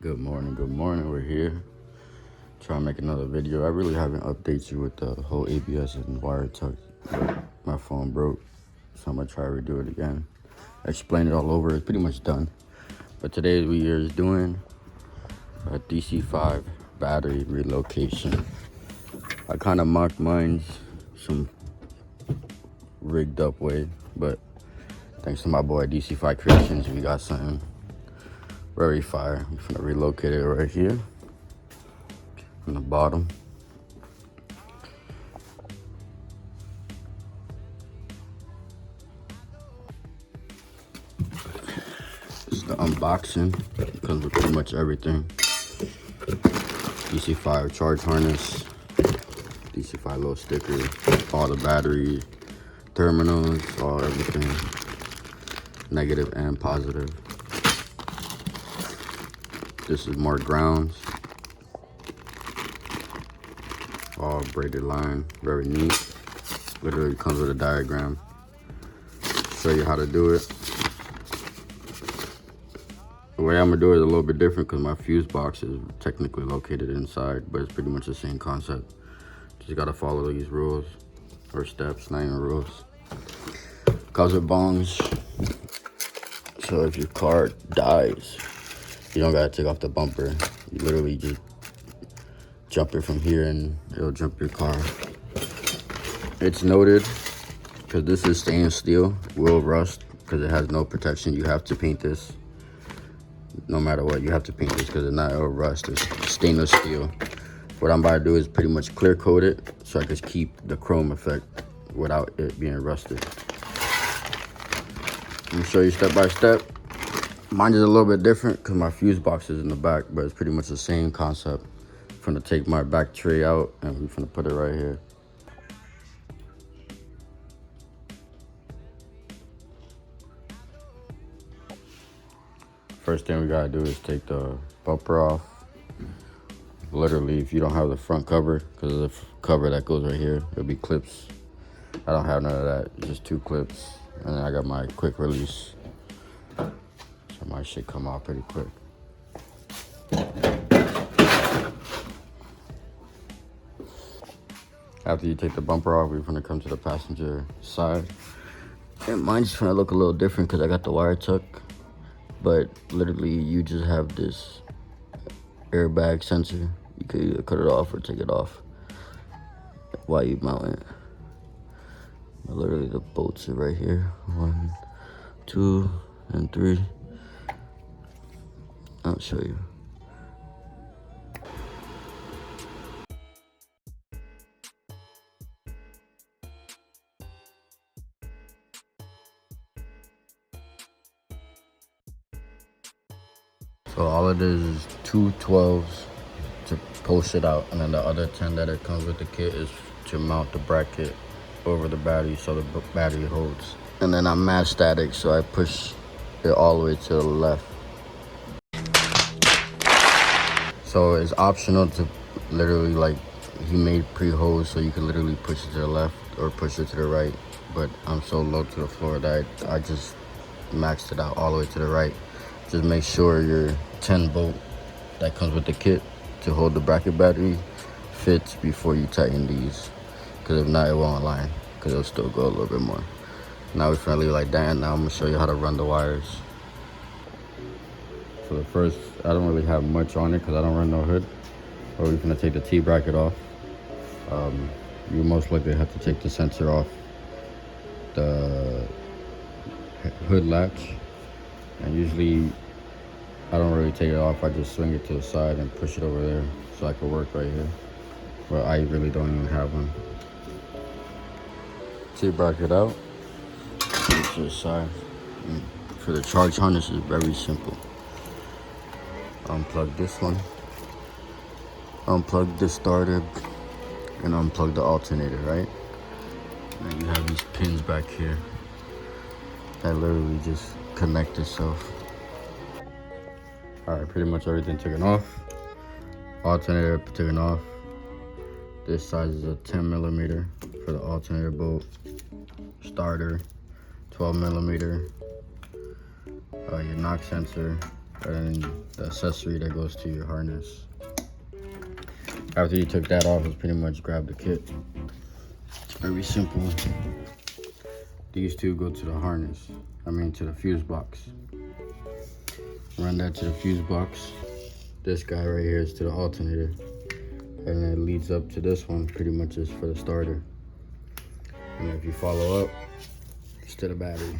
Good morning. We're here. Trying to make another video. I really haven't updated you with the whole ABS and wire tuck. My phone broke, so I'm gonna try to redo it again. Explain it all over. It's pretty much done. But today we are doing a DC5 battery relocation. I kind of mocked mine some rigged up way, but thanks to my boy DC5 Creations, we got something very fire. I'm gonna relocate it right here on the bottom. It's the unboxing. It comes with pretty much everything. DC5 charge harness, DC5 little sticker, all the battery terminals, all everything, negative and positive. This is more grounds, all braided line, very neat. Literally comes with a diagram. Show you how to do it. The way I'm gonna do it is a little bit different because my fuse box is technically located inside, but it's pretty much the same concept. Just gotta follow these rules or steps, not even rules. Comes with bongs. So if your car dies, you don't gotta take off the bumper. You literally just jump it from here and it'll jump your car. It's noted, because this is stainless steel, will rust because it has no protection. You have to paint this. No matter what, you have to paint this because it's not, it'll rust. It's stainless steel. What I'm about to do is pretty much clear coat it so I can keep the chrome effect without it being rusted. Let me show you step by step. Mine is a little bit different because my fuse box is in the back, but it's pretty much the same concept. I'm gonna take my back tray out and we're gonna put it right here. First thing we gotta do is take the bumper off. Literally, if you don't have the front cover, because of the cover that goes right here, it'll be clips. I don't have none of that, it's just 2 clips. And then I got my quick release. So my shit come out pretty quick. After you take the bumper off, we're gonna come to the passenger side. And mine's gonna look a little different because I got the wire tuck. But literally, you just have this airbag sensor. You could either cut it off or take it off while you mount it. But literally, the bolts are right here. 1, 2, and 3. I'll show you. So all it is 2 12s to post it out, and then the other 10 that it comes with the kit is to mount the bracket over the battery so the battery holds. And then I'm mad static, so I push it all the way to the left. So it's optional to literally, like, he made pre-holes so you can literally push it to the left or push it to the right. But I'm so low to the floor that I just maxed it out all the way to the right. Just make sure your 10 bolt that comes with the kit to hold the bracket battery fits before you tighten these, because if not, it won't align, because it'll still go a little bit more. Now we're gonna leave it like that, and now I'm gonna show you how to run the wires. So the first, I don't really have much on it because I don't run no hood, but we're gonna take the T-bracket off. You most likely have to take the sensor off the hood latch, and usually I don't really take it off. I just swing it to the side and push it over there so I can work right here. But I really don't even have one. T-bracket out, put it to the side. And for the charge harness, it's very simple. Unplug this one, unplug the starter, and unplug the alternator, right? And you have these pins back here that literally just connect itself. All right, pretty much everything taken off. Alternator taken off. This size is a 10mm for the alternator bolt. Starter, 12mm. Your knock sensor, and the accessory that goes to your harness. After you took that off, it's pretty much grab the kit. Very simple. These two go to the harness, to the fuse box. Run that to the fuse box. This guy right here is to the alternator. And then it leads up to this one, pretty much is for the starter. And if you follow up, it's to the battery.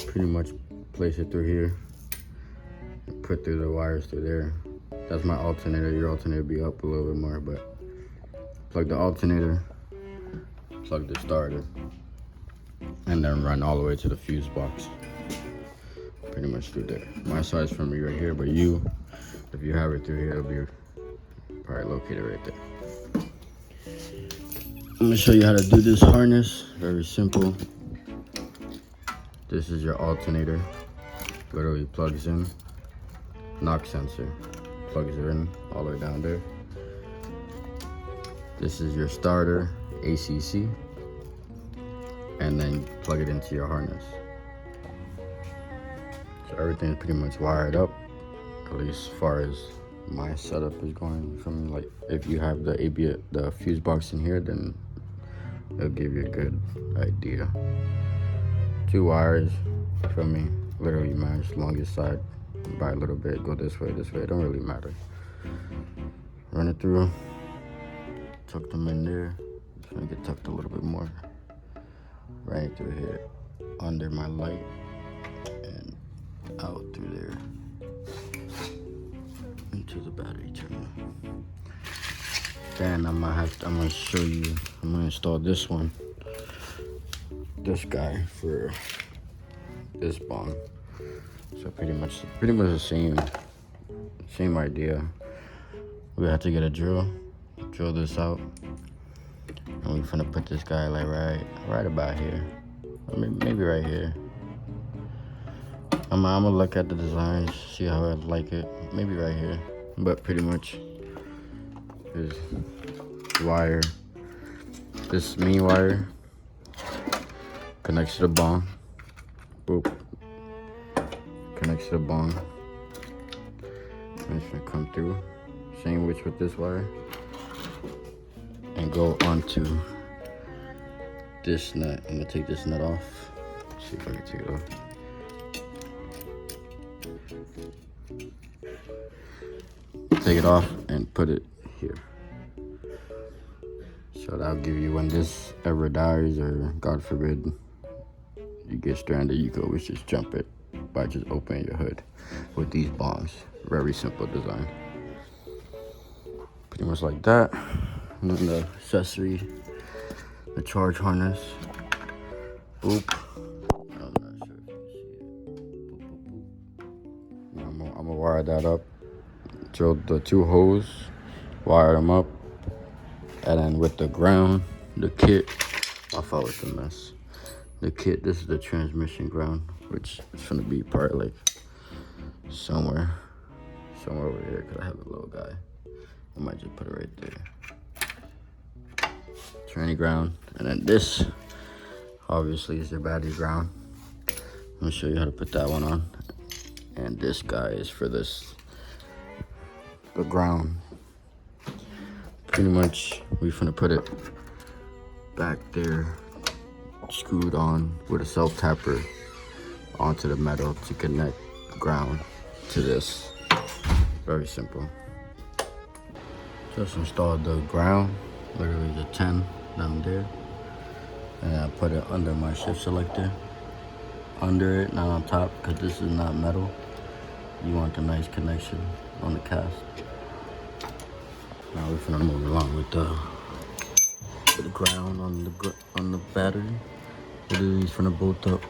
Pretty much place it through here. And put through the wires through there. That's my alternator. Your alternator will be up a little bit more, but plug the alternator, plug the starter, and then run all the way to the fuse box. Pretty much through there. My side's from me right here, but if you have it through here, it'll be probably located right there. I'm gonna show you how to do this harness. Very simple. This is your alternator. Literally plugs in. Knock sensor. Plugs it in all the way down there. This is your starter, ACC. And then plug it into your harness. So everything's pretty much wired up, at least as far as my setup is going. From like, if you have the fuse box in here, then it'll give you a good idea. 2 wires from me, literally matched, longest side by a little bit. Go this way, it don't really matter. Run it through, tuck them in there. It's gonna get tucked a little bit more. Right through here, under my light, and out through there into the battery terminal. Then I'm gonna show you. I'm gonna install this guy for this bong. So pretty much the same idea. We have to get a drill this out, and we're gonna put this guy like right about here, or maybe right here. I'm gonna look at the designs, see how I like it. Maybe right here, but pretty much is wire. This main wire connects to the bong. Boop. Connects to the bong. And it's gonna come through. Same which with this wire. And go onto this nut. I'm gonna take this nut off. See if I can take it off. Take it off and put it here. So that'll give you, when this ever dies, or God forbid you get stranded, you can always just jump it by just opening your hood with these bongs. Very simple design. Pretty much like that. And then the accessory, the charge harness. Boop. I'm not sure if you can see it. Boop, boop, boop. I'm gonna wire that up. Drill the 2 holes, wire them up, and then with the ground, the kit, I followed the mess. The kit, this is the transmission ground, which is gonna be probably like somewhere over here, because I have a little guy. I might just put it right there. Tranny ground, and then this obviously is your battery ground. I'm gonna show you how to put that one on. And this guy is for the ground. Pretty much we're gonna put it back there, screwed on with a self-tapper onto the metal to connect ground to this. Very simple. Just installed the ground, literally the 10 down there, and I put it under my shift selector. Under it, not on top, because this is not metal. You want a nice connection on the cast. Now we're gonna move along with the ground on the battery. Literally it's gonna bolt up.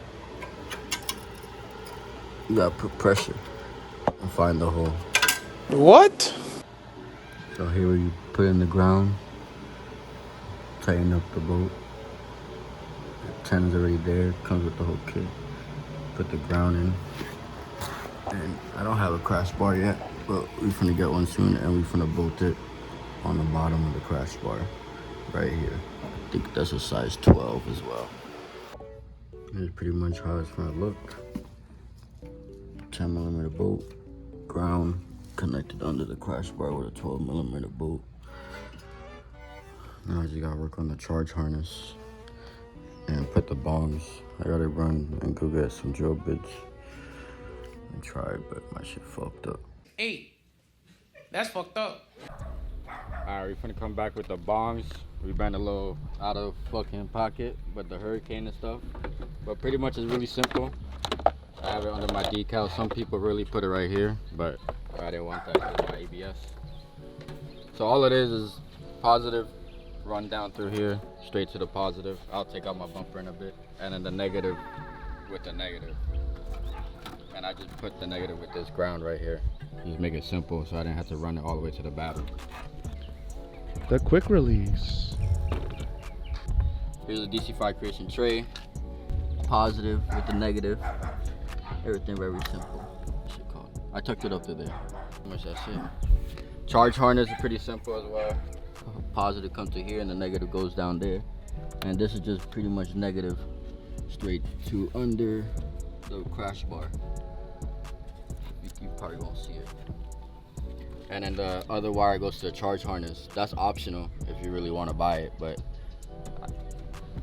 You gotta put pressure and find the hole. What? So here you put in the ground, tighten up the bolt. The 10 is already there, comes with the whole kit. Put the ground in. And I don't have a crash bar yet, but we're gonna get one soon, and we're gonna bolt it on the bottom of the crash bar right here. I think that's a size 12 as well. Here's pretty much how it's gonna look. 10mm bolt. Ground connected under the crash bar with a 12mm bolt. Now I just gotta work on the charge harness and put the bongs. I gotta run and go get some drill bits and try it, but my shit fucked up. Hey, that's fucked up. Alright, we're finna come back with the bongs. We been a little out of fucking pocket, but the Hurricane and stuff. But pretty much it's really simple. I have it under my decal. Some people really put it right here, but I didn't want that because of my ABS. So all it is positive, run down through here, straight to the positive. I'll take out my bumper in a bit. And then the negative with the negative. And I just put the negative with this ground right here. Just make it simple so I didn't have to run it all the way to the battery. The quick release. Here's a DC5 creation tray. Positive with the negative. Everything very simple. Shit called. I tucked it up to there. How much that's it. Charge harness is pretty simple as well. Positive comes to here and the negative goes down there. And this is just pretty much negative straight to under the crash bar. You probably won't see it. And then the other wire goes to the charge harness. That's optional if you really want to buy it, but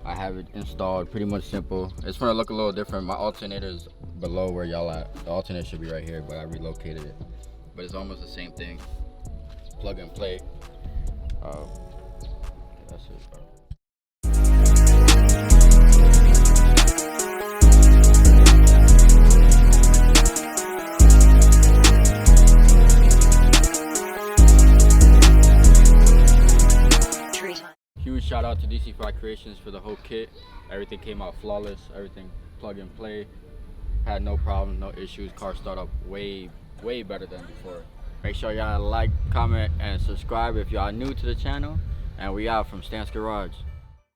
I have it installed, pretty much simple. It's gonna look a little different. My alternator is below where y'all at. The alternator should be right here, but I relocated it. But it's almost the same thing. Plug and play. That's it, bro. Huge shout out to DC5 Creations for the whole kit. Everything came out flawless. Everything plug and play. Had no problems, no issues. Car start up way better than before. Make sure y'all like, comment, and subscribe if y'all new to the channel. And we out from Stanced Garage.